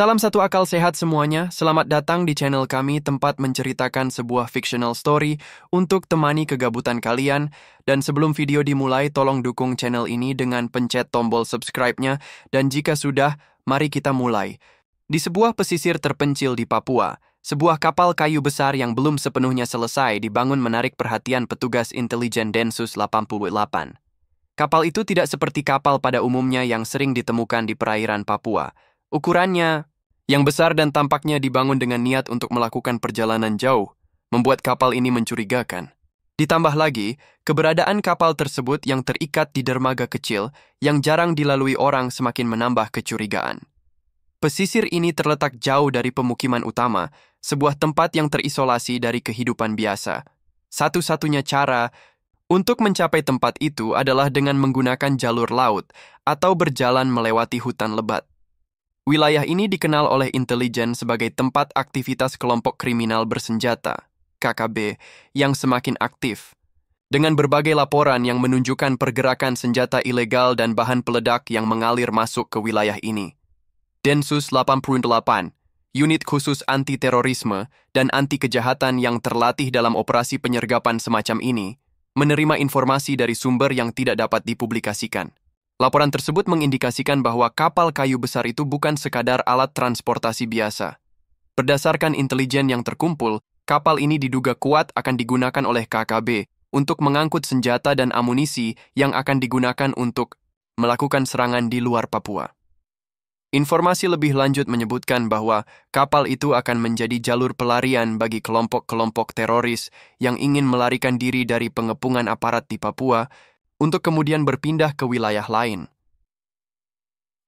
Salam satu akal sehat semuanya, selamat datang di channel kami tempat menceritakan sebuah fictional story untuk temani kegabutan kalian. Dan sebelum video dimulai, tolong dukung channel ini dengan pencet tombol subscribe-nya. Dan jika sudah, mari kita mulai. Di sebuah pesisir terpencil di Papua, sebuah kapal kayu besar yang belum sepenuhnya selesai dibangun menarik perhatian petugas intelijen Densus 88. Kapal itu tidak seperti kapal pada umumnya yang sering ditemukan di perairan Papua. Ukurannya yang besar dan tampaknya dibangun dengan niat untuk melakukan perjalanan jauh, membuat kapal ini mencurigakan. Ditambah lagi, keberadaan kapal tersebut yang terikat di dermaga kecil yang jarang dilalui orang semakin menambah kecurigaan. Pesisir ini terletak jauh dari pemukiman utama, sebuah tempat yang terisolasi dari kehidupan biasa. Satu-satunya cara untuk mencapai tempat itu adalah dengan menggunakan jalur laut atau berjalan melewati hutan lebat. Wilayah ini dikenal oleh intelijen sebagai tempat aktivitas kelompok kriminal bersenjata, KKB, yang semakin aktif. Dengan berbagai laporan yang menunjukkan pergerakan senjata ilegal dan bahan peledak yang mengalir masuk ke wilayah ini. Densus 88, unit khusus anti-terorisme dan anti-kejahatan yang terlatih dalam operasi penyergapan semacam ini, menerima informasi dari sumber yang tidak dapat dipublikasikan. Laporan tersebut mengindikasikan bahwa kapal kayu besar itu bukan sekadar alat transportasi biasa. Berdasarkan intelijen yang terkumpul, kapal ini diduga kuat akan digunakan oleh KKB untuk mengangkut senjata dan amunisi yang akan digunakan untuk melakukan serangan di luar Papua. Informasi lebih lanjut menyebutkan bahwa kapal itu akan menjadi jalur pelarian bagi kelompok-kelompok teroris yang ingin melarikan diri dari pengepungan aparat di Papua untuk kemudian berpindah ke wilayah lain.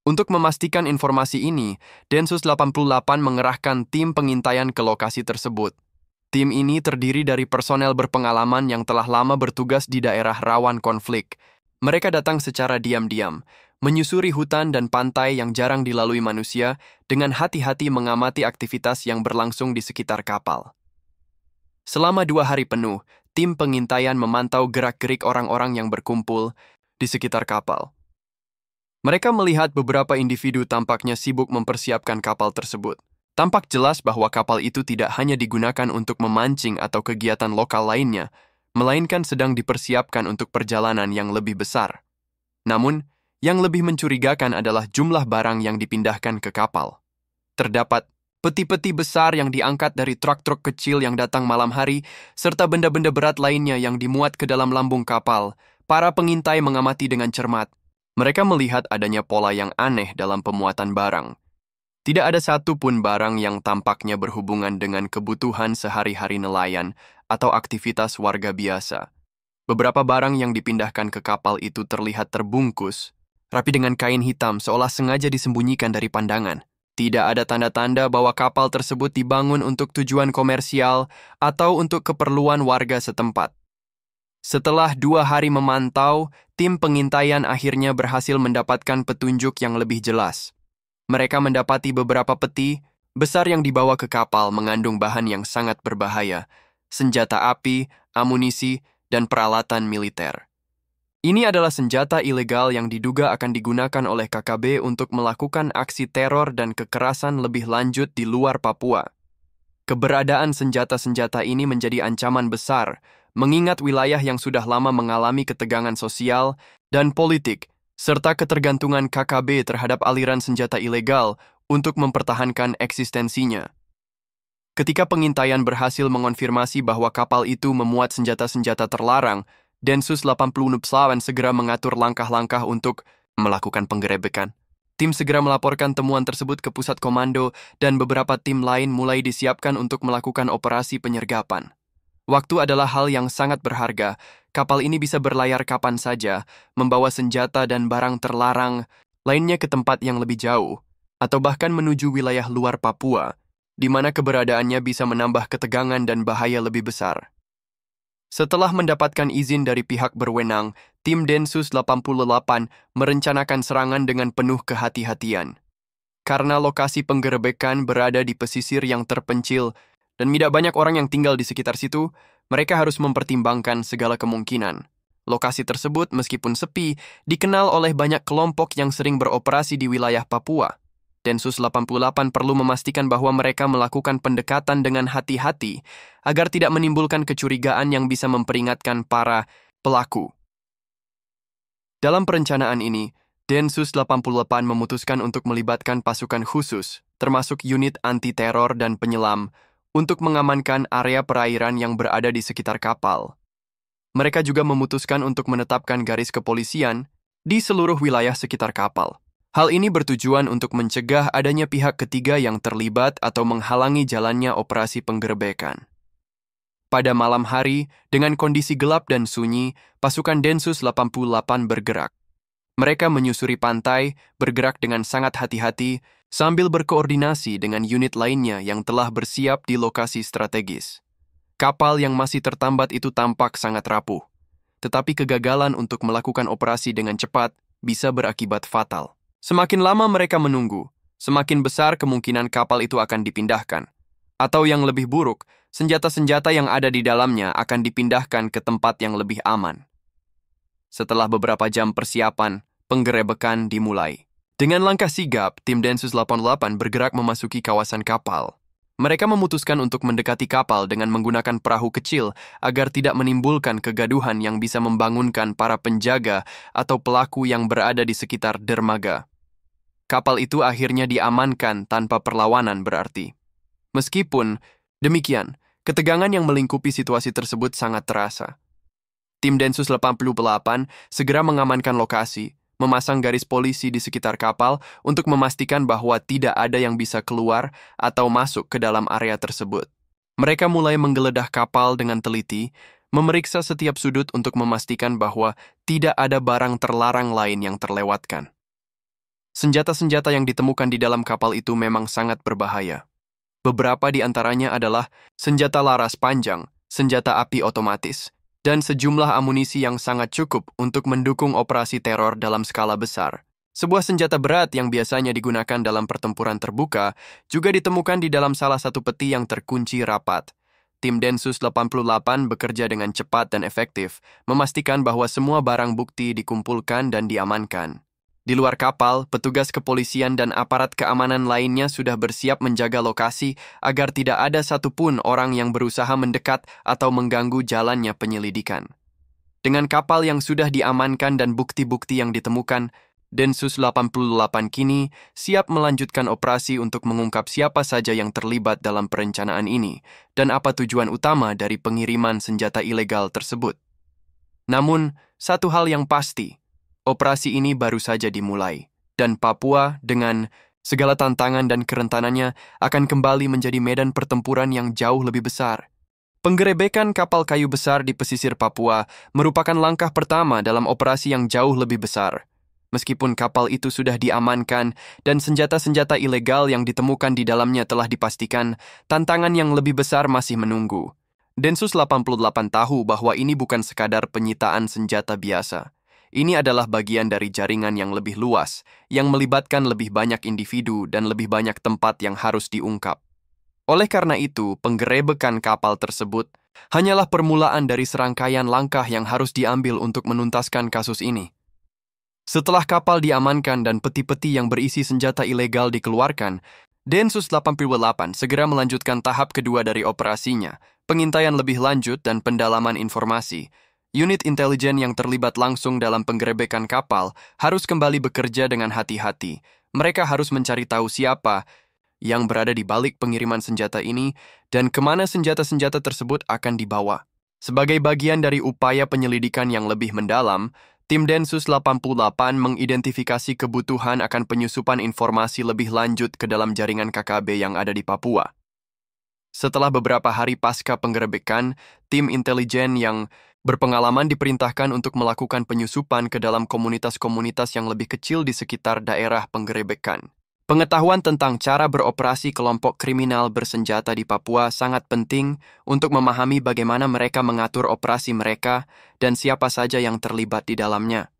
Untuk memastikan informasi ini, Densus 88 mengerahkan tim pengintaian ke lokasi tersebut. Tim ini terdiri dari personel berpengalaman yang telah lama bertugas di daerah rawan konflik. Mereka datang secara diam-diam, menyusuri hutan dan pantai yang jarang dilalui manusia dengan hati-hati mengamati aktivitas yang berlangsung di sekitar kapal. Selama 2 hari penuh, tim pengintaian memantau gerak-gerik orang-orang yang berkumpul di sekitar kapal. Mereka melihat beberapa individu tampaknya sibuk mempersiapkan kapal tersebut. Tampak jelas bahwa kapal itu tidak hanya digunakan untuk memancing atau kegiatan lokal lainnya, melainkan sedang dipersiapkan untuk perjalanan yang lebih besar. Namun, yang lebih mencurigakan adalah jumlah barang yang dipindahkan ke kapal. Terdapat peti-peti besar yang diangkat dari truk-truk kecil yang datang malam hari, serta benda-benda berat lainnya yang dimuat ke dalam lambung kapal. Para pengintai mengamati dengan cermat. Mereka melihat adanya pola yang aneh dalam pemuatan barang. Tidak ada satu pun barang yang tampaknya berhubungan dengan kebutuhan sehari-hari nelayan atau aktivitas warga biasa. Beberapa barang yang dipindahkan ke kapal itu terlihat terbungkus, rapi dengan kain hitam seolah sengaja disembunyikan dari pandangan. Tidak ada tanda-tanda bahwa kapal tersebut dibangun untuk tujuan komersial atau untuk keperluan warga setempat. Setelah 2 hari memantau, tim pengintaian akhirnya berhasil mendapatkan petunjuk yang lebih jelas. Mereka mendapati beberapa peti besar yang dibawa ke kapal mengandung bahan yang sangat berbahaya, senjata api, amunisi, dan peralatan militer. Ini adalah senjata ilegal yang diduga akan digunakan oleh KKB untuk melakukan aksi teror dan kekerasan lebih lanjut di luar Papua. Keberadaan senjata-senjata ini menjadi ancaman besar, mengingat wilayah yang sudah lama mengalami ketegangan sosial dan politik, serta ketergantungan KKB terhadap aliran senjata ilegal untuk mempertahankan eksistensinya. Ketika pengintaian berhasil mengonfirmasi bahwa kapal itu memuat senjata-senjata terlarang, Densus 88 segera mengatur langkah-langkah untuk melakukan penggerebekan. Tim segera melaporkan temuan tersebut ke pusat komando dan beberapa tim lain mulai disiapkan untuk melakukan operasi penyergapan. Waktu adalah hal yang sangat berharga. Kapal ini bisa berlayar kapan saja, membawa senjata dan barang terlarang lainnya ke tempat yang lebih jauh, atau bahkan menuju wilayah luar Papua, di mana keberadaannya bisa menambah ketegangan dan bahaya lebih besar. Setelah mendapatkan izin dari pihak berwenang, tim Densus 88 merencanakan serangan dengan penuh kehati-hatian. Karena lokasi penggerebekan berada di pesisir yang terpencil dan tidak banyak orang yang tinggal di sekitar situ, mereka harus mempertimbangkan segala kemungkinan. Lokasi tersebut, meskipun sepi, dikenal oleh banyak kelompok yang sering beroperasi di wilayah Papua. Densus 88 perlu memastikan bahwa mereka melakukan pendekatan dengan hati-hati agar tidak menimbulkan kecurigaan yang bisa memperingatkan para pelaku. Dalam perencanaan ini, Densus 88 memutuskan untuk melibatkan pasukan khusus, termasuk unit anti-teror dan penyelam, untuk mengamankan area perairan yang berada di sekitar kapal. Mereka juga memutuskan untuk menetapkan garis kepolisian di seluruh wilayah sekitar kapal. Hal ini bertujuan untuk mencegah adanya pihak ketiga yang terlibat atau menghalangi jalannya operasi penggerebekan. Pada malam hari, dengan kondisi gelap dan sunyi, pasukan Densus 88 bergerak. Mereka menyusuri pantai, bergerak dengan sangat hati-hati, sambil berkoordinasi dengan unit lainnya yang telah bersiap di lokasi strategis. Kapal yang masih tertambat itu tampak sangat rapuh, tetapi kegagalan untuk melakukan operasi dengan cepat bisa berakibat fatal. Semakin lama mereka menunggu, semakin besar kemungkinan kapal itu akan dipindahkan. Atau yang lebih buruk, senjata-senjata yang ada di dalamnya akan dipindahkan ke tempat yang lebih aman. Setelah beberapa jam persiapan, penggerebekan dimulai. Dengan langkah sigap, tim Densus 88 bergerak memasuki kawasan kapal. Mereka memutuskan untuk mendekati kapal dengan menggunakan perahu kecil agar tidak menimbulkan kegaduhan yang bisa membangunkan para penjaga atau pelaku yang berada di sekitar dermaga. Kapal itu akhirnya diamankan tanpa perlawanan berarti. Meskipun demikian, ketegangan yang melingkupi situasi tersebut sangat terasa. Tim Densus 88 segera mengamankan lokasi, memasang garis polisi di sekitar kapal untuk memastikan bahwa tidak ada yang bisa keluar atau masuk ke dalam area tersebut. Mereka mulai menggeledah kapal dengan teliti, memeriksa setiap sudut untuk memastikan bahwa tidak ada barang terlarang lain yang terlewatkan. Senjata-senjata yang ditemukan di dalam kapal itu memang sangat berbahaya. Beberapa di antaranya adalah senjata laras panjang, senjata api otomatis, dan sejumlah amunisi yang sangat cukup untuk mendukung operasi teror dalam skala besar. Sebuah senjata berat yang biasanya digunakan dalam pertempuran terbuka juga ditemukan di dalam salah satu peti yang terkunci rapat. Tim Densus 88 bekerja dengan cepat dan efektif, memastikan bahwa semua barang bukti dikumpulkan dan diamankan. Di luar kapal, petugas kepolisian dan aparat keamanan lainnya sudah bersiap menjaga lokasi agar tidak ada satupun orang yang berusaha mendekat atau mengganggu jalannya penyelidikan. Dengan kapal yang sudah diamankan dan bukti-bukti yang ditemukan, Densus 88 kini siap melanjutkan operasi untuk mengungkap siapa saja yang terlibat dalam perencanaan ini dan apa tujuan utama dari pengiriman senjata ilegal tersebut. Namun, satu hal yang pasti, operasi ini baru saja dimulai, dan Papua dengan segala tantangan dan kerentanannya akan kembali menjadi medan pertempuran yang jauh lebih besar. Penggerebekan kapal kayu besar di pesisir Papua merupakan langkah pertama dalam operasi yang jauh lebih besar. Meskipun kapal itu sudah diamankan dan senjata-senjata ilegal yang ditemukan di dalamnya telah dipastikan, tantangan yang lebih besar masih menunggu. Densus 88 tahu bahwa ini bukan sekadar penyitaan senjata biasa. Ini adalah bagian dari jaringan yang lebih luas, yang melibatkan lebih banyak individu dan lebih banyak tempat yang harus diungkap. Oleh karena itu, penggerebekan kapal tersebut hanyalah permulaan dari serangkaian langkah yang harus diambil untuk menuntaskan kasus ini. Setelah kapal diamankan dan peti-peti yang berisi senjata ilegal dikeluarkan, Densus 88 segera melanjutkan tahap kedua dari operasinya, pengintaian lebih lanjut dan pendalaman informasi. Unit intelijen yang terlibat langsung dalam penggerebekan kapal harus kembali bekerja dengan hati-hati. Mereka harus mencari tahu siapa yang berada di balik pengiriman senjata ini dan kemana senjata-senjata tersebut akan dibawa. Sebagai bagian dari upaya penyelidikan yang lebih mendalam, tim Densus 88 mengidentifikasi kebutuhan akan penyusupan informasi lebih lanjut ke dalam jaringan KKB yang ada di Papua. Setelah beberapa hari pasca penggerebekan, tim intelijen yang berpengalaman diperintahkan untuk melakukan penyusupan ke dalam komunitas-komunitas yang lebih kecil di sekitar daerah penggerebekan. Pengetahuan tentang cara beroperasi kelompok kriminal bersenjata di Papua sangat penting untuk memahami bagaimana mereka mengatur operasi mereka dan siapa saja yang terlibat di dalamnya.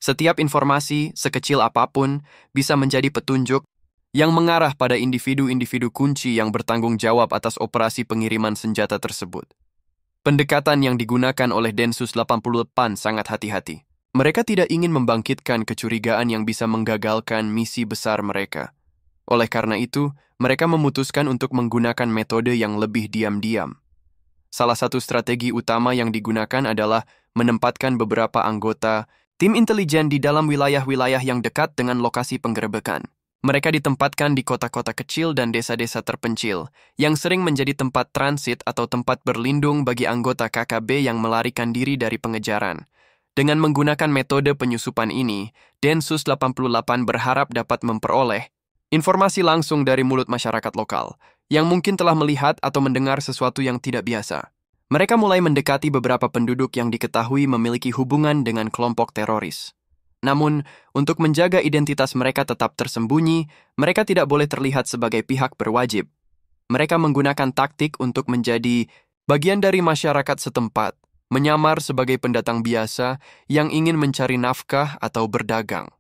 Setiap informasi, sekecil apapun, bisa menjadi petunjuk yang mengarah pada individu-individu kunci yang bertanggung jawab atas operasi pengiriman senjata tersebut. Pendekatan yang digunakan oleh Densus 88 sangat hati-hati. Mereka tidak ingin membangkitkan kecurigaan yang bisa menggagalkan misi besar mereka. Oleh karena itu, mereka memutuskan untuk menggunakan metode yang lebih diam-diam. Salah satu strategi utama yang digunakan adalah menempatkan beberapa anggota tim intelijen di dalam wilayah-wilayah yang dekat dengan lokasi penggerebekan. Mereka ditempatkan di kota-kota kecil dan desa-desa terpencil, yang sering menjadi tempat transit atau tempat berlindung bagi anggota KKB yang melarikan diri dari pengejaran. Dengan menggunakan metode penyusupan ini, Densus 88 berharap dapat memperoleh informasi langsung dari mulut masyarakat lokal, yang mungkin telah melihat atau mendengar sesuatu yang tidak biasa. Mereka mulai mendekati beberapa penduduk yang diketahui memiliki hubungan dengan kelompok teroris. Namun, untuk menjaga identitas mereka tetap tersembunyi, mereka tidak boleh terlihat sebagai pihak berwajib. Mereka menggunakan taktik untuk menjadi bagian dari masyarakat setempat, menyamar sebagai pendatang biasa yang ingin mencari nafkah atau berdagang.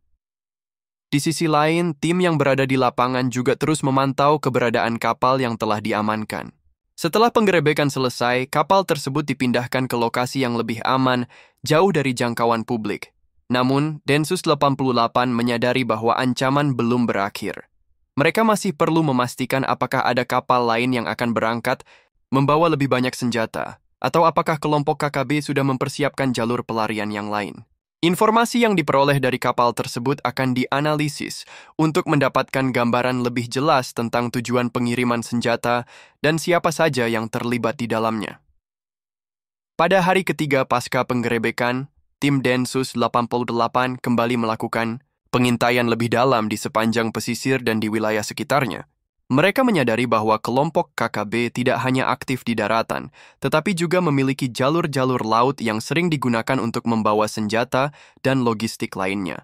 Di sisi lain, tim yang berada di lapangan juga terus memantau keberadaan kapal yang telah diamankan. Setelah penggerebekan selesai, kapal tersebut dipindahkan ke lokasi yang lebih aman, jauh dari jangkauan publik. Namun, Densus 88 menyadari bahwa ancaman belum berakhir. Mereka masih perlu memastikan apakah ada kapal lain yang akan berangkat membawa lebih banyak senjata, atau apakah kelompok KKB sudah mempersiapkan jalur pelarian yang lain. Informasi yang diperoleh dari kapal tersebut akan dianalisis untuk mendapatkan gambaran lebih jelas tentang tujuan pengiriman senjata dan siapa saja yang terlibat di dalamnya. Pada hari ketiga pasca penggerebekan, tim Densus 88 kembali melakukan pengintaian lebih dalam di sepanjang pesisir dan di wilayah sekitarnya. Mereka menyadari bahwa kelompok KKB tidak hanya aktif di daratan, tetapi juga memiliki jalur-jalur laut yang sering digunakan untuk membawa senjata dan logistik lainnya.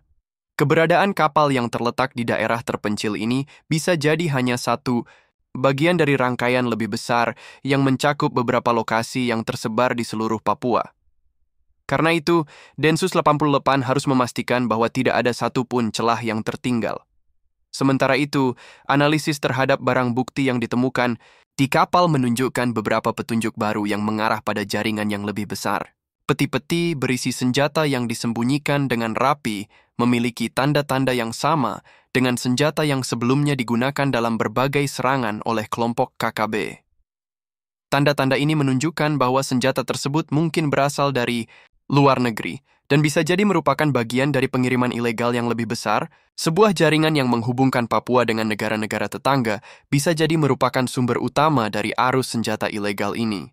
Keberadaan kapal yang terletak di daerah terpencil ini bisa jadi hanya satu bagian dari rangkaian lebih besar yang mencakup beberapa lokasi yang tersebar di seluruh Papua. Karena itu, Densus 88 harus memastikan bahwa tidak ada satupun celah yang tertinggal. Sementara itu, analisis terhadap barang bukti yang ditemukan di kapal menunjukkan beberapa petunjuk baru yang mengarah pada jaringan yang lebih besar. Peti-peti berisi senjata yang disembunyikan dengan rapi memiliki tanda-tanda yang sama dengan senjata yang sebelumnya digunakan dalam berbagai serangan oleh kelompok KKB. Tanda-tanda ini menunjukkan bahwa senjata tersebut mungkin berasal dari luar negeri, dan bisa jadi merupakan bagian dari pengiriman ilegal yang lebih besar. Sebuah jaringan yang menghubungkan Papua dengan negara-negara tetangga bisa jadi merupakan sumber utama dari arus senjata ilegal ini.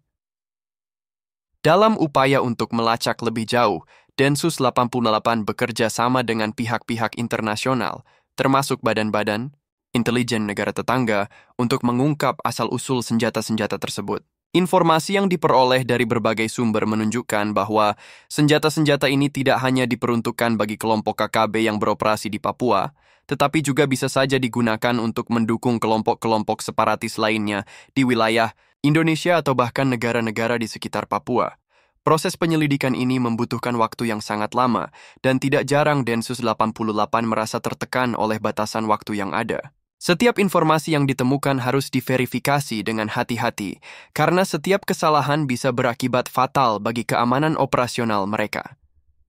Dalam upaya untuk melacak lebih jauh, Densus 88 bekerja sama dengan pihak-pihak internasional, termasuk badan-badan intelijen negara tetangga, untuk mengungkap asal-usul senjata-senjata tersebut. Informasi yang diperoleh dari berbagai sumber menunjukkan bahwa senjata-senjata ini tidak hanya diperuntukkan bagi kelompok KKB yang beroperasi di Papua, tetapi juga bisa saja digunakan untuk mendukung kelompok-kelompok separatis lainnya di wilayah Indonesia atau bahkan negara-negara di sekitar Papua. Proses penyelidikan ini membutuhkan waktu yang sangat lama, dan tidak jarang Densus 88 merasa tertekan oleh batasan waktu yang ada. Setiap informasi yang ditemukan harus diverifikasi dengan hati-hati, karena setiap kesalahan bisa berakibat fatal bagi keamanan operasional mereka.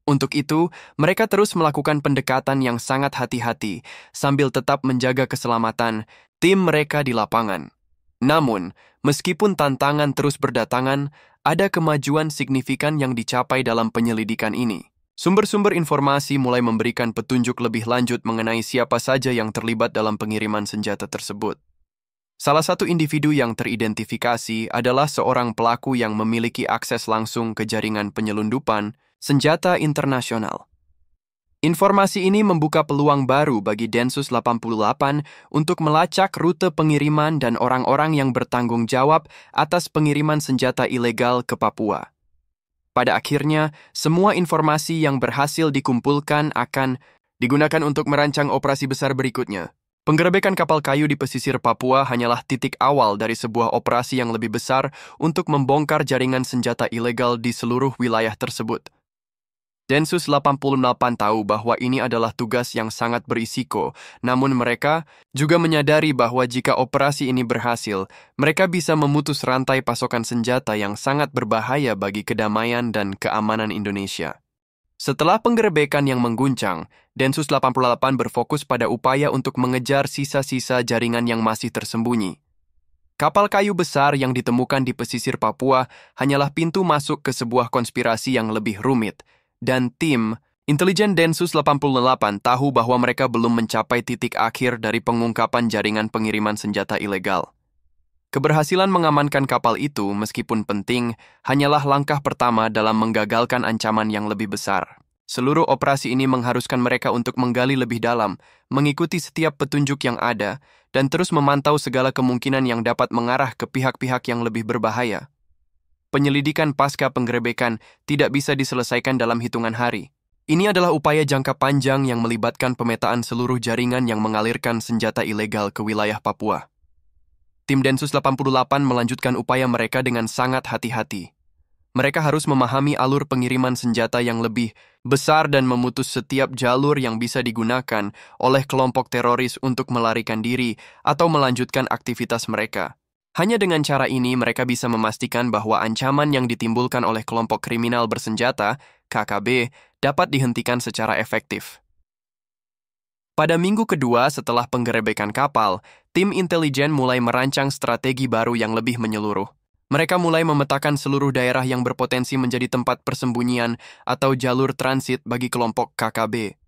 Untuk itu, mereka terus melakukan pendekatan yang sangat hati-hati, sambil tetap menjaga keselamatan tim mereka di lapangan. Namun, meskipun tantangan terus berdatangan, ada kemajuan signifikan yang dicapai dalam penyelidikan ini. Sumber-sumber informasi mulai memberikan petunjuk lebih lanjut mengenai siapa saja yang terlibat dalam pengiriman senjata tersebut. Salah satu individu yang teridentifikasi adalah seorang pelaku yang memiliki akses langsung ke jaringan penyelundupan senjata internasional. Informasi ini membuka peluang baru bagi Densus 88 untuk melacak rute pengiriman dan orang-orang yang bertanggung jawab atas pengiriman senjata ilegal ke Papua. Pada akhirnya, semua informasi yang berhasil dikumpulkan akan digunakan untuk merancang operasi besar berikutnya. Penggerebekan kapal kayu di pesisir Papua hanyalah titik awal dari sebuah operasi yang lebih besar untuk membongkar jaringan senjata ilegal di seluruh wilayah tersebut. Densus 88 tahu bahwa ini adalah tugas yang sangat berisiko, namun mereka juga menyadari bahwa jika operasi ini berhasil, mereka bisa memutus rantai pasokan senjata yang sangat berbahaya bagi kedamaian dan keamanan Indonesia. Setelah penggerebekan yang mengguncang, Densus 88 berfokus pada upaya untuk mengejar sisa-sisa jaringan yang masih tersembunyi. Kapal kayu besar yang ditemukan di pesisir Papua hanyalah pintu masuk ke sebuah konspirasi yang lebih rumit, dan tim intelijen Densus 88 tahu bahwa mereka belum mencapai titik akhir dari pengungkapan jaringan pengiriman senjata ilegal. Keberhasilan mengamankan kapal itu, meskipun penting, hanyalah langkah pertama dalam menggagalkan ancaman yang lebih besar. Seluruh operasi ini mengharuskan mereka untuk menggali lebih dalam, mengikuti setiap petunjuk yang ada, dan terus memantau segala kemungkinan yang dapat mengarah ke pihak-pihak yang lebih berbahaya. Penyelidikan pasca penggerebekan tidak bisa diselesaikan dalam hitungan hari. Ini adalah upaya jangka panjang yang melibatkan pemetaan seluruh jaringan yang mengalirkan senjata ilegal ke wilayah Papua. Tim Densus 88 melanjutkan upaya mereka dengan sangat hati-hati. Mereka harus memahami alur pengiriman senjata yang lebih besar dan memutus setiap jalur yang bisa digunakan oleh kelompok teroris untuk melarikan diri atau melanjutkan aktivitas mereka. Hanya dengan cara ini mereka bisa memastikan bahwa ancaman yang ditimbulkan oleh kelompok kriminal bersenjata, KKB, dapat dihentikan secara efektif. Pada minggu kedua setelah penggerebekan kapal, tim intelijen mulai merancang strategi baru yang lebih menyeluruh. Mereka mulai memetakan seluruh daerah yang berpotensi menjadi tempat persembunyian atau jalur transit bagi kelompok KKB.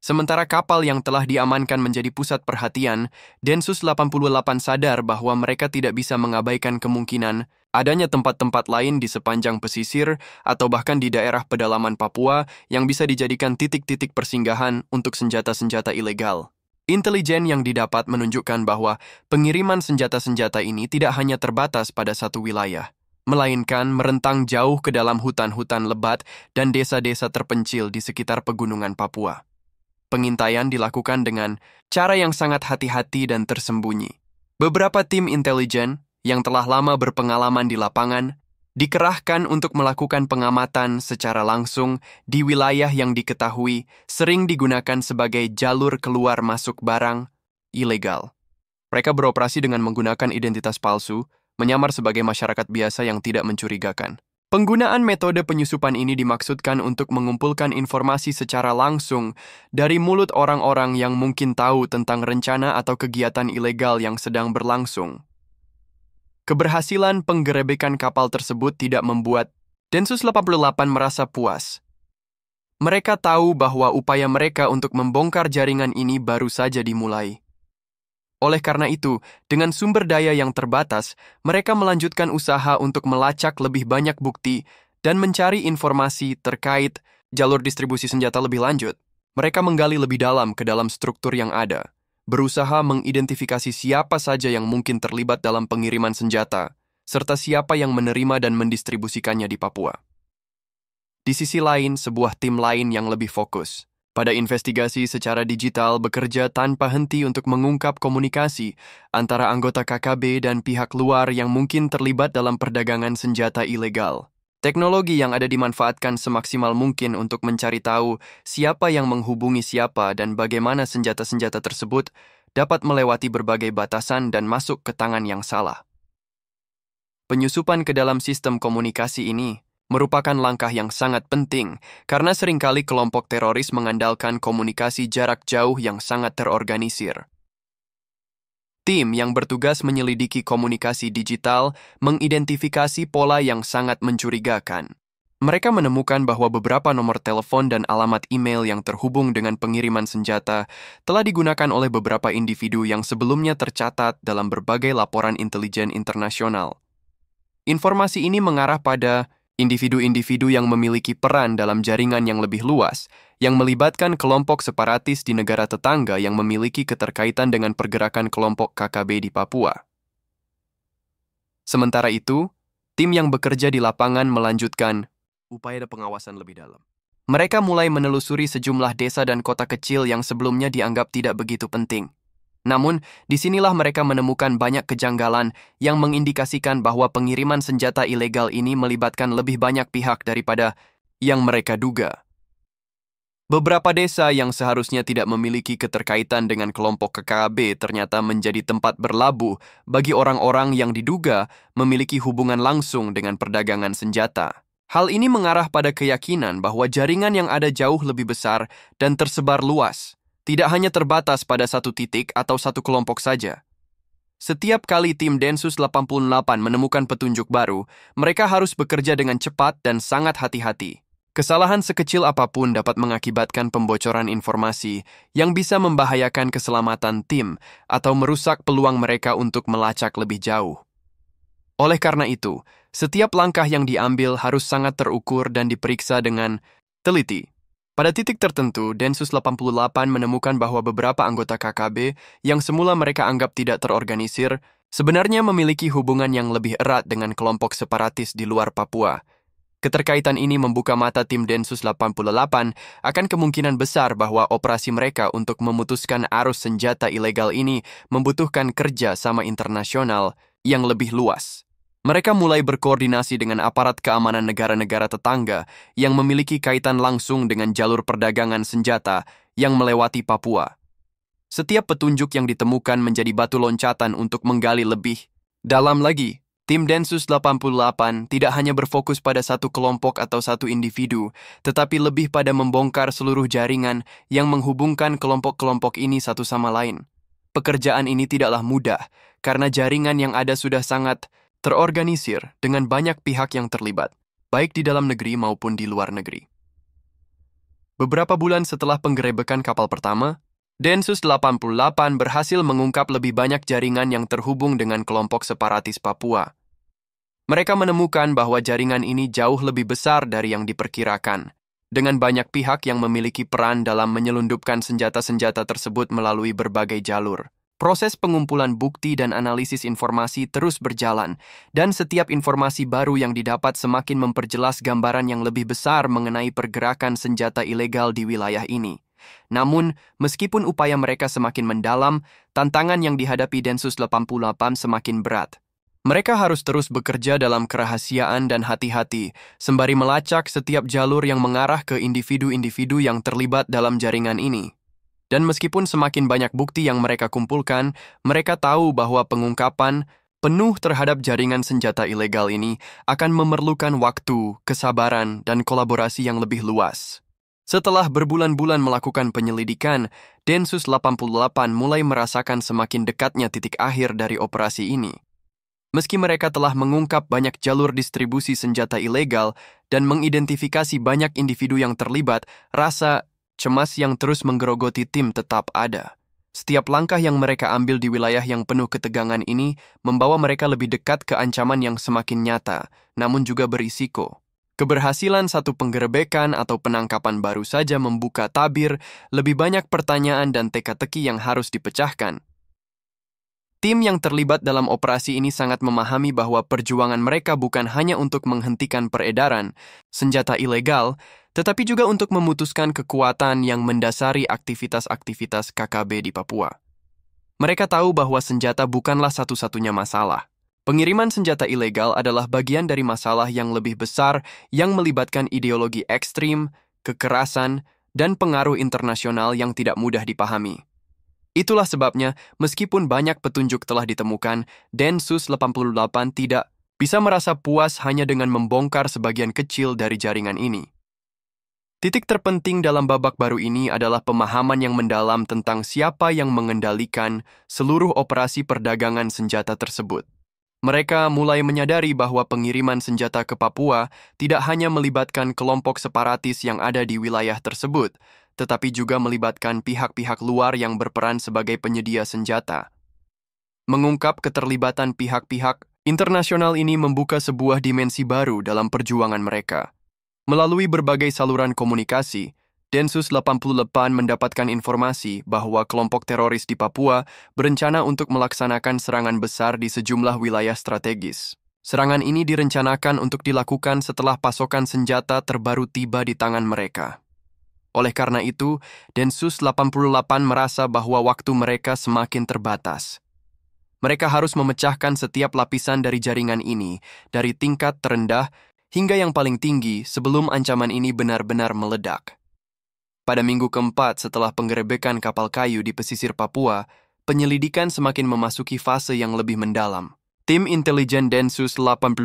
Sementara kapal yang telah diamankan menjadi pusat perhatian, Densus 88 sadar bahwa mereka tidak bisa mengabaikan kemungkinan adanya tempat-tempat lain di sepanjang pesisir atau bahkan di daerah pedalaman Papua yang bisa dijadikan titik-titik persinggahan untuk senjata-senjata ilegal. Intelijen yang didapat menunjukkan bahwa pengiriman senjata-senjata ini tidak hanya terbatas pada satu wilayah, melainkan merentang jauh ke dalam hutan-hutan lebat dan desa-desa terpencil di sekitar pegunungan Papua. Pengintaian dilakukan dengan cara yang sangat hati-hati dan tersembunyi. Beberapa tim intelijen yang telah lama berpengalaman di lapangan dikerahkan untuk melakukan pengamatan secara langsung di wilayah yang diketahui sering digunakan sebagai jalur keluar masuk barang ilegal. Mereka beroperasi dengan menggunakan identitas palsu, menyamar sebagai masyarakat biasa yang tidak mencurigakan. Penggunaan metode penyusupan ini dimaksudkan untuk mengumpulkan informasi secara langsung dari mulut orang-orang yang mungkin tahu tentang rencana atau kegiatan ilegal yang sedang berlangsung. Keberhasilan penggerebekan kapal tersebut tidak membuat Densus 88 merasa puas. Mereka tahu bahwa upaya mereka untuk membongkar jaringan ini baru saja dimulai. Oleh karena itu, dengan sumber daya yang terbatas, mereka melanjutkan usaha untuk melacak lebih banyak bukti dan mencari informasi terkait jalur distribusi senjata lebih lanjut. Mereka menggali lebih dalam ke dalam struktur yang ada, berusaha mengidentifikasi siapa saja yang mungkin terlibat dalam pengiriman senjata, serta siapa yang menerima dan mendistribusikannya di Papua. Di sisi lain, sebuah tim lain yang lebih fokus pada investigasi secara digital bekerja tanpa henti untuk mengungkap komunikasi antara anggota KKB dan pihak luar yang mungkin terlibat dalam perdagangan senjata ilegal. Teknologi yang ada dimanfaatkan semaksimal mungkin untuk mencari tahu siapa yang menghubungi siapa dan bagaimana senjata-senjata tersebut dapat melewati berbagai batasan dan masuk ke tangan yang salah. Penyusupan ke dalam sistem komunikasi ini merupakan langkah yang sangat penting karena seringkali kelompok teroris mengandalkan komunikasi jarak jauh yang sangat terorganisir. Tim yang bertugas menyelidiki komunikasi digital mengidentifikasi pola yang sangat mencurigakan. Mereka menemukan bahwa beberapa nomor telepon dan alamat email yang terhubung dengan pengiriman senjata telah digunakan oleh beberapa individu yang sebelumnya tercatat dalam berbagai laporan intelijen internasional. Informasi ini mengarah pada individu-individu yang memiliki peran dalam jaringan yang lebih luas, yang melibatkan kelompok separatis di negara tetangga yang memiliki keterkaitan dengan pergerakan kelompok KKB di Papua. Sementara itu, tim yang bekerja di lapangan melanjutkan upaya pengawasan lebih dalam. Mereka mulai menelusuri sejumlah desa dan kota kecil yang sebelumnya dianggap tidak begitu penting. Namun, disinilah mereka menemukan banyak kejanggalan yang mengindikasikan bahwa pengiriman senjata ilegal ini melibatkan lebih banyak pihak daripada yang mereka duga. Beberapa desa yang seharusnya tidak memiliki keterkaitan dengan kelompok KKB ternyata menjadi tempat berlabuh bagi orang-orang yang diduga memiliki hubungan langsung dengan perdagangan senjata. Hal ini mengarah pada keyakinan bahwa jaringan yang ada jauh lebih besar dan tersebar luas, tidak hanya terbatas pada satu titik atau satu kelompok saja. Setiap kali tim Densus 88 menemukan petunjuk baru, mereka harus bekerja dengan cepat dan sangat hati-hati. Kesalahan sekecil apapun dapat mengakibatkan pembocoran informasi yang bisa membahayakan keselamatan tim atau merusak peluang mereka untuk melacak lebih jauh. Oleh karena itu, setiap langkah yang diambil harus sangat terukur dan diperiksa dengan teliti. Pada titik tertentu, Densus 88 menemukan bahwa beberapa anggota KKB yang semula mereka anggap tidak terorganisir, sebenarnya memiliki hubungan yang lebih erat dengan kelompok separatis di luar Papua. Keterkaitan ini membuka mata tim Densus 88 akan kemungkinan besar bahwa operasi mereka untuk memutuskan arus senjata ilegal ini membutuhkan kerja sama internasional yang lebih luas. Mereka mulai berkoordinasi dengan aparat keamanan negara-negara tetangga yang memiliki kaitan langsung dengan jalur perdagangan senjata yang melewati Papua. Setiap petunjuk yang ditemukan menjadi batu loncatan untuk menggali lebih dalam lagi. Tim Densus 88 tidak hanya berfokus pada satu kelompok atau satu individu, tetapi lebih pada membongkar seluruh jaringan yang menghubungkan kelompok-kelompok ini satu sama lain. Pekerjaan ini tidaklah mudah, karena jaringan yang ada sudah sangat terorganisir dengan banyak pihak yang terlibat, baik di dalam negeri maupun di luar negeri. Beberapa bulan setelah penggerebekan kapal pertama, Densus 88 berhasil mengungkap lebih banyak jaringan yang terhubung dengan kelompok separatis Papua. Mereka menemukan bahwa jaringan ini jauh lebih besar dari yang diperkirakan, dengan banyak pihak yang memiliki peran dalam menyelundupkan senjata-senjata tersebut melalui berbagai jalur. Proses pengumpulan bukti dan analisis informasi terus berjalan, dan setiap informasi baru yang didapat semakin memperjelas gambaran yang lebih besar mengenai pergerakan senjata ilegal di wilayah ini. Namun, meskipun upaya mereka semakin mendalam, tantangan yang dihadapi Densus 88 semakin berat. Mereka harus terus bekerja dalam kerahasiaan dan hati-hati, sembari melacak setiap jalur yang mengarah ke individu-individu yang terlibat dalam jaringan ini. Dan meskipun semakin banyak bukti yang mereka kumpulkan, mereka tahu bahwa pengungkapan penuh terhadap jaringan senjata ilegal ini akan memerlukan waktu, kesabaran, dan kolaborasi yang lebih luas. Setelah berbulan-bulan melakukan penyelidikan, Densus 88 mulai merasakan semakin dekatnya titik akhir dari operasi ini. Meski mereka telah mengungkap banyak jalur distribusi senjata ilegal dan mengidentifikasi banyak individu yang terlibat, rasa cemas yang terus menggerogoti tim tetap ada. Setiap langkah yang mereka ambil di wilayah yang penuh ketegangan ini membawa mereka lebih dekat ke ancaman yang semakin nyata, namun juga berisiko. Keberhasilan satu penggerebekan atau penangkapan baru saja membuka tabir lebih banyak pertanyaan dan teka-teki yang harus dipecahkan. Tim yang terlibat dalam operasi ini sangat memahami bahwa perjuangan mereka bukan hanya untuk menghentikan peredaran senjata ilegal, tetapi juga untuk memutuskan kekuatan yang mendasari aktivitas-aktivitas KKB di Papua. Mereka tahu bahwa senjata bukanlah satu-satunya masalah. Pengiriman senjata ilegal adalah bagian dari masalah yang lebih besar yang melibatkan ideologi ekstrim, kekerasan, dan pengaruh internasional yang tidak mudah dipahami. Itulah sebabnya, meskipun banyak petunjuk telah ditemukan, Densus 88 tidak bisa merasa puas hanya dengan membongkar sebagian kecil dari jaringan ini. Titik terpenting dalam babak baru ini adalah pemahaman yang mendalam tentang siapa yang mengendalikan seluruh operasi perdagangan senjata tersebut. Mereka mulai menyadari bahwa pengiriman senjata ke Papua tidak hanya melibatkan kelompok separatis yang ada di wilayah tersebut, tetapi juga melibatkan pihak-pihak luar yang berperan sebagai penyedia senjata. Mengungkap keterlibatan pihak-pihak internasional ini membuka sebuah dimensi baru dalam perjuangan mereka. Melalui berbagai saluran komunikasi, Densus 88 mendapatkan informasi bahwa kelompok teroris di Papua berencana untuk melaksanakan serangan besar di sejumlah wilayah strategis. Serangan ini direncanakan untuk dilakukan setelah pasokan senjata terbaru tiba di tangan mereka. Oleh karena itu, Densus 88 merasa bahwa waktu mereka semakin terbatas. Mereka harus memecahkan setiap lapisan dari jaringan ini, dari tingkat terendah hingga yang paling tinggi sebelum ancaman ini benar-benar meledak. Pada minggu keempat setelah penggerebekan kapal kayu di pesisir Papua, penyelidikan semakin memasuki fase yang lebih mendalam. Tim intelijen Densus 88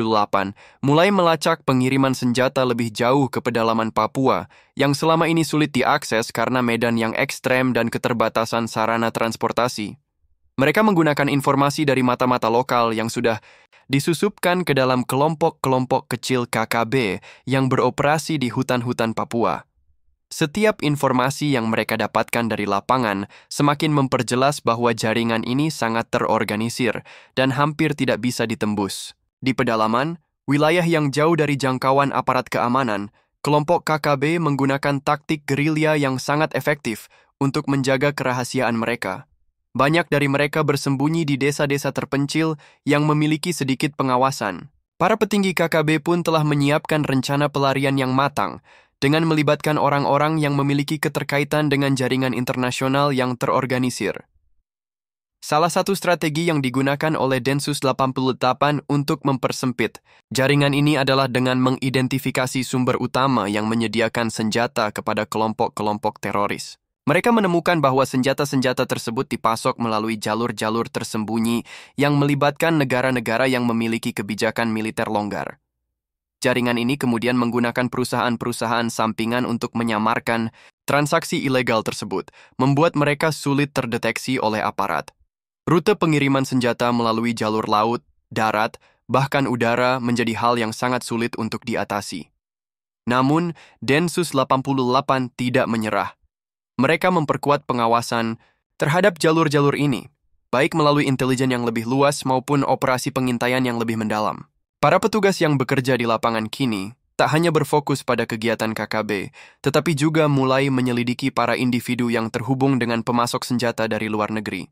mulai melacak pengiriman senjata lebih jauh ke pedalaman Papua yang selama ini sulit diakses karena medan yang ekstrem dan keterbatasan sarana transportasi. Mereka menggunakan informasi dari mata-mata lokal yang sudah disusupkan ke dalam kelompok-kelompok kecil KKB yang beroperasi di hutan-hutan Papua. Setiap informasi yang mereka dapatkan dari lapangan semakin memperjelas bahwa jaringan ini sangat terorganisir dan hampir tidak bisa ditembus. Di pedalaman, wilayah yang jauh dari jangkauan aparat keamanan, kelompok KKB menggunakan taktik gerilya yang sangat efektif untuk menjaga kerahasiaan mereka. Banyak dari mereka bersembunyi di desa-desa terpencil yang memiliki sedikit pengawasan. Para petinggi KKB pun telah menyiapkan rencana pelarian yang matang, dengan melibatkan orang-orang yang memiliki keterkaitan dengan jaringan internasional yang terorganisir. Salah satu strategi yang digunakan oleh Densus 88 untuk mempersempit jaringan ini adalah dengan mengidentifikasi sumber utama yang menyediakan senjata kepada kelompok-kelompok teroris. Mereka menemukan bahwa senjata-senjata tersebut dipasok melalui jalur-jalur tersembunyi yang melibatkan negara-negara yang memiliki kebijakan militer longgar. Jaringan ini kemudian menggunakan perusahaan-perusahaan sampingan untuk menyamarkan transaksi ilegal tersebut, membuat mereka sulit terdeteksi oleh aparat. Rute pengiriman senjata melalui jalur laut, darat, bahkan udara menjadi hal yang sangat sulit untuk diatasi. Namun, Densus 88 tidak menyerah. Mereka memperkuat pengawasan terhadap jalur-jalur ini, baik melalui intelijen yang lebih luas maupun operasi pengintaian yang lebih mendalam. Para petugas yang bekerja di lapangan kini tak hanya berfokus pada kegiatan KKB, tetapi juga mulai menyelidiki para individu yang terhubung dengan pemasok senjata dari luar negeri.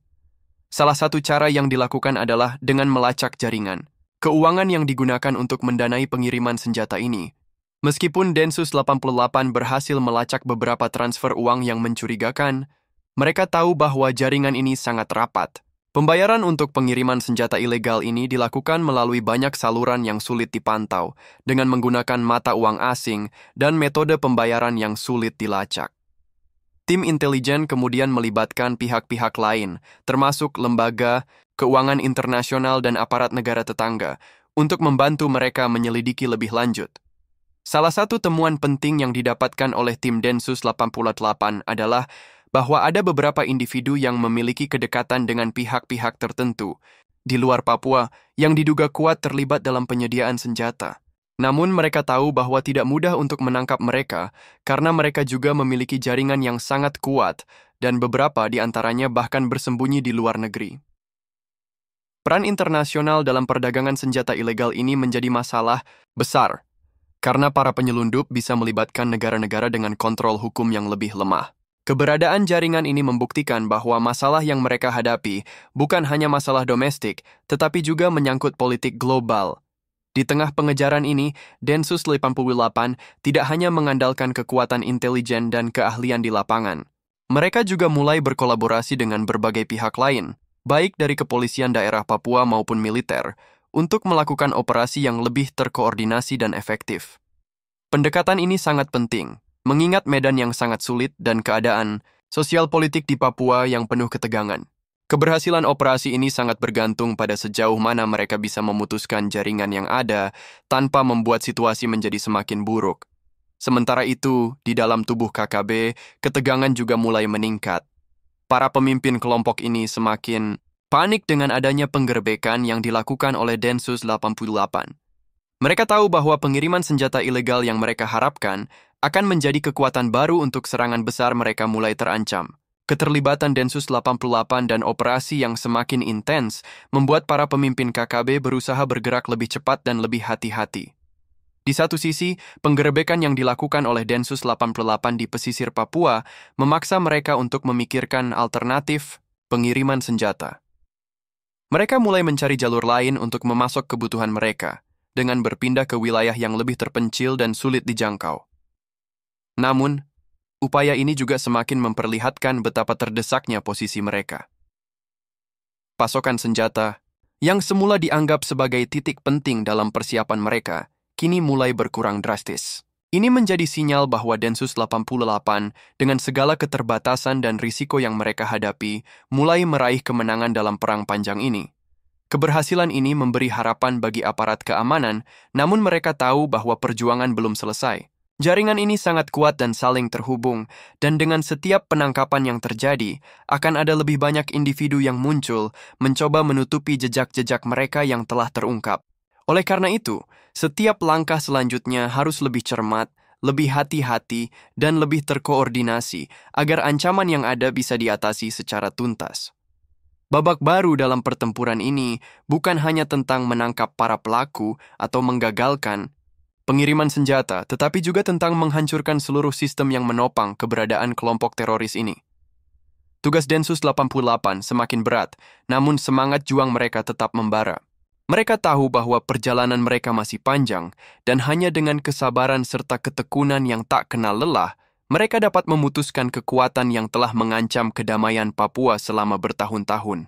Salah satu cara yang dilakukan adalah dengan melacak jaringan keuangan yang digunakan untuk mendanai pengiriman senjata ini. Meskipun Densus 88 berhasil melacak beberapa transfer uang yang mencurigakan, mereka tahu bahwa jaringan ini sangat rapat. Pembayaran untuk pengiriman senjata ilegal ini dilakukan melalui banyak saluran yang sulit dipantau, dengan menggunakan mata uang asing dan metode pembayaran yang sulit dilacak. Tim intelijen kemudian melibatkan pihak-pihak lain, termasuk lembaga, keuangan internasional dan aparat negara tetangga, untuk membantu mereka menyelidiki lebih lanjut. Salah satu temuan penting yang didapatkan oleh tim Densus 88 adalah bahwa ada beberapa individu yang memiliki kedekatan dengan pihak-pihak tertentu di luar Papua yang diduga kuat terlibat dalam penyediaan senjata. Namun mereka tahu bahwa tidak mudah untuk menangkap mereka karena mereka juga memiliki jaringan yang sangat kuat dan beberapa di antaranya bahkan bersembunyi di luar negeri. Peran internasional dalam perdagangan senjata ilegal ini menjadi masalah besar karena para penyelundup bisa melibatkan negara-negara dengan kontrol hukum yang lebih lemah. Keberadaan jaringan ini membuktikan bahwa masalah yang mereka hadapi bukan hanya masalah domestik, tetapi juga menyangkut politik global. Di tengah pengejaran ini, Densus 88 tidak hanya mengandalkan kekuatan intelijen dan keahlian di lapangan. Mereka juga mulai berkolaborasi dengan berbagai pihak lain, baik dari kepolisian daerah Papua maupun militer, untuk melakukan operasi yang lebih terkoordinasi dan efektif. Pendekatan ini sangat penting, mengingat medan yang sangat sulit dan keadaan sosial politik di Papua yang penuh ketegangan. Keberhasilan operasi ini sangat bergantung pada sejauh mana mereka bisa memutuskan jaringan yang ada tanpa membuat situasi menjadi semakin buruk. Sementara itu, di dalam tubuh KKB, ketegangan juga mulai meningkat. Para pemimpin kelompok ini semakin panik dengan adanya penggerbekan yang dilakukan oleh Densus 88. Mereka tahu bahwa pengiriman senjata ilegal yang mereka harapkan akan menjadi kekuatan baru untuk serangan besar mereka mulai terancam. Keterlibatan Densus 88 dan operasi yang semakin intens membuat para pemimpin KKB berusaha bergerak lebih cepat dan lebih hati-hati. Di satu sisi, penggerebekan yang dilakukan oleh Densus 88 di pesisir Papua memaksa mereka untuk memikirkan alternatif pengiriman senjata. Mereka mulai mencari jalur lain untuk memasok kebutuhan mereka, dengan berpindah ke wilayah yang lebih terpencil dan sulit dijangkau. Namun, upaya ini juga semakin memperlihatkan betapa terdesaknya posisi mereka. Pasokan senjata, yang semula dianggap sebagai titik penting dalam persiapan mereka, kini mulai berkurang drastis. Ini menjadi sinyal bahwa Densus 88, dengan segala keterbatasan dan risiko yang mereka hadapi, mulai meraih kemenangan dalam perang panjang ini. Keberhasilan ini memberi harapan bagi aparat keamanan, namun mereka tahu bahwa perjuangan belum selesai. Jaringan ini sangat kuat dan saling terhubung, dan dengan setiap penangkapan yang terjadi, akan ada lebih banyak individu yang muncul mencoba menutupi jejak-jejak mereka yang telah terungkap. Oleh karena itu, setiap langkah selanjutnya harus lebih cermat, lebih hati-hati, dan lebih terkoordinasi agar ancaman yang ada bisa diatasi secara tuntas. Babak baru dalam pertempuran ini bukan hanya tentang menangkap para pelaku atau menggagalkan pengiriman senjata, tetapi juga tentang menghancurkan seluruh sistem yang menopang keberadaan kelompok teroris ini. Tugas Densus 88 semakin berat, namun semangat juang mereka tetap membara. Mereka tahu bahwa perjalanan mereka masih panjang, dan hanya dengan kesabaran serta ketekunan yang tak kenal lelah, mereka dapat memutuskan kekuatan yang telah mengancam kedamaian Papua selama bertahun-tahun.